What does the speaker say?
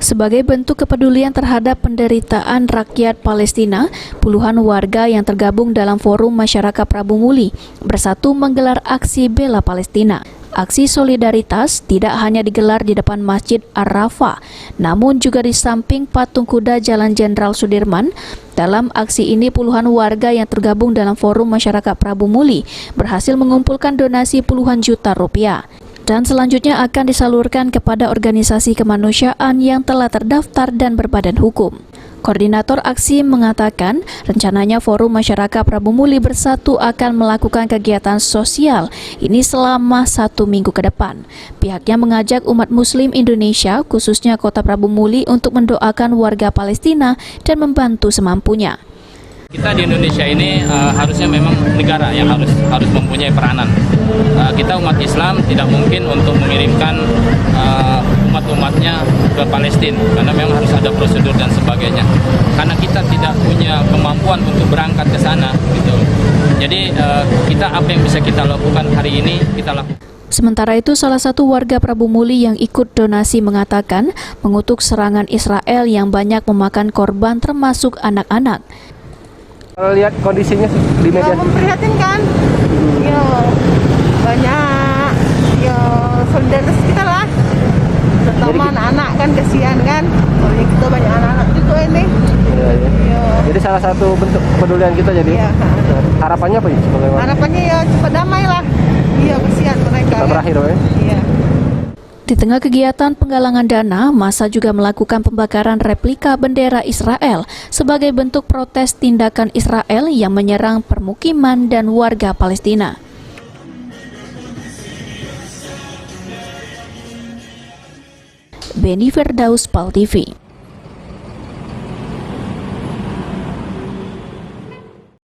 Sebagai bentuk kepedulian terhadap penderitaan rakyat Palestina, puluhan warga yang tergabung dalam Forum Masyarakat Prabu Muli bersatu menggelar aksi bela Palestina. Aksi solidaritas tidak hanya digelar di depan Masjid Ar-Rafa, namun juga di samping patung kuda Jalan Jenderal Sudirman. Dalam aksi ini, puluhan warga yang tergabung dalam Forum Masyarakat Prabu Muli berhasil mengumpulkan donasi puluhan juta rupiah. Dan selanjutnya akan disalurkan kepada organisasi kemanusiaan yang telah terdaftar dan berbadan hukum. Koordinator aksi mengatakan, rencananya Forum Masyarakat Prabu Muli bersatu akan melakukan kegiatan sosial ini selama 1 minggu ke depan. Pihaknya mengajak umat Muslim Indonesia, khususnya Kota Prabu Muli, untuk mendoakan warga Palestina dan membantu semampunya. Kita di Indonesia ini harusnya memang negara yang harus mempunyai peranan. Kita umat Islam tidak mungkin untuk mengirimkan umat-umatnya ke Palestina karena memang harus ada prosedur dan sebagainya. Karena kita tidak punya kemampuan untuk berangkat ke sana, gitu. Jadi kita apa yang bisa kita lakukan hari ini kita lakukan. Sementara itu, salah satu warga Prabu Muli yang ikut donasi mengatakan mengutuk serangan Israel yang banyak memakan korban termasuk anak-anak. Lihat kondisinya di media. Memprihatinkan. Ya, banyak ya solidaritas kita lah. Terutama anak-anak kan kasihan kan. Soalnya kita banyak anak-anak juga ini. Iya. Ya. Jadi salah satu bentuk kepedulian kita jadi. Ya. Harapannya apa ya? Harapannya ya cepat damai lah. Iya, kasihan mereka. Cepat berakhir ya. Iya. Di tengah kegiatan penggalangan dana, massa juga melakukan pembakaran replika bendera Israel sebagai bentuk protes tindakan Israel yang menyerang permukiman dan warga Palestina. Beni Firdaus, PAL TV.